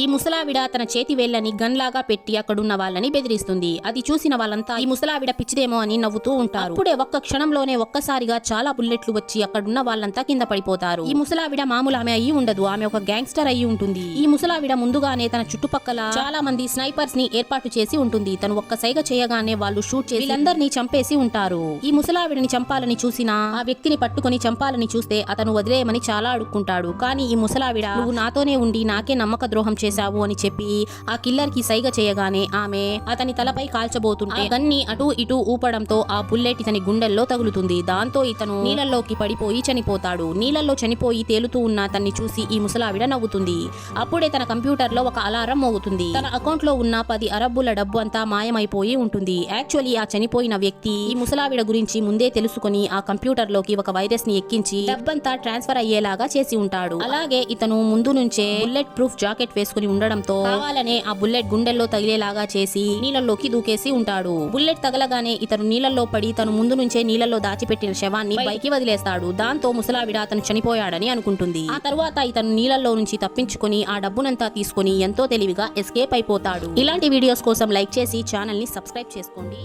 ఈ ముసలావిడ తన చేతి వేళ్లని గన్ లాగా పెట్టి అక్కడున్న వాళ్ళని బెదిరిస్తుంది. అది చూసిన వాళ్ళంతా ఈ ముసలావిడ పిచ్చిదేమో అని నవ్వుతూ ఉంటారు. అప్పుడే ఒక్క క్షణంలోనే ఒక్కసారిగా చాలా బుల్లెట్లు వచ్చి అక్కడున్న వాళ్ళంతా కింద పడిపోతారు. ఈ ముసలావిడ మామూలు ఆమె అయ్యి ఉండదు, ఆమె ఒక గ్యాంగ్స్టర్ అయ్యి ఉంటుంది. ఈ ముసలావిడ ముందుగానే తన చుట్టుపక్కల చాలా మంది స్నైపర్స్ ని ఏర్పాటు చేసి ఉంటుంది. తను ఒక్క సైగ చేయగానే వాళ్ళు షూట్ చేసి వీళ్ళందరినీ చంపేసి ఉంటారు. ఈ ముసలావిడని చంపాలని చూసిన ఆ వ్యక్తిని పట్టుకుని చంపాలని చూస్తే అతను వదిలేయమని చాలా అడుక్కుంటాడు. కానీ ఈ ముసలావిడ నువ్వు నాతోనే ఉండి నాకే నమ్మక ద్రోహం చేశావు అని చెప్పి ఆ కిల్లర్ కి సైగ చేయగానే ఆమె అతని తలపై కాల్చబోతుంటే గన్ని అటూ ఇటూ ఊపడంతో ఆ బుల్లెట్ ఇతని గుండెల్లో తగులుతుంది. దాంతో ఇతను నీళ్ళల్లోకి పడిపోయి చనిపోతాడు. నీళ్ళల్లో చనిపోయి తేలుతూ ఉన్న అతన్ని చూసి ఈ ముసలావిడ నవ్వుతుంది. అప్పుడే తన కంప్యూటర్ లో ఒక అలారం మోగుతుంది. తన అకౌంట్ లో ఉన్న 10 అరబ్బుల డబ్బు అంతా మాయమైపోయి ఉంటుంది. యాక్చువల్లీ ఆ చనిపోయిన వ్యక్తి ఈ ముసలావిడ గురించి ముందే తెలుసుకుని ఆ కంప్యూటర్ లోకి ఒక వైరస్ ని ఎక్కించి డబ్బంతా ట్రాన్స్ఫర్ అయ్యేలాగా చేసి ఉంటాడు. అలాగే ఇతను ముందు నుంచే బుల్లెట్ ప్రూఫ్ జాకెట్ వేసుకుని ఉండడంతో కావాలనే ఆ బుల్లెట్ గుండెల్లో తగిలేలాగా చేసి నీళ్ళల్లోకి దూకేసి ఉంటాడు. బుల్లెట్ తగలగానే ఇతను నీళ్ళల్లో పడి తను ముందు నుంచే నీళ్ళల్లో దాచిపెట్టిన శవాన్ని పైకి వదిలేస్తాడు. దాంతో ముసలావిడ అతను చనిపోయాడని అనుకుంటుంది. ఆ తర్వాత ఇతను నీళ్ళల్లో నుంచి తప్పించుకుని ఆ డబ్బునంతా తీసుకుని ఎంతో తెలివిగా ఎస్కేప్ అయిపోతాడు. ఇలాంటి వీడియోస్ కోసం లైక్ చేసి ఛానల్ ని సబ్స్క్రైబ్ చేసుకోండి.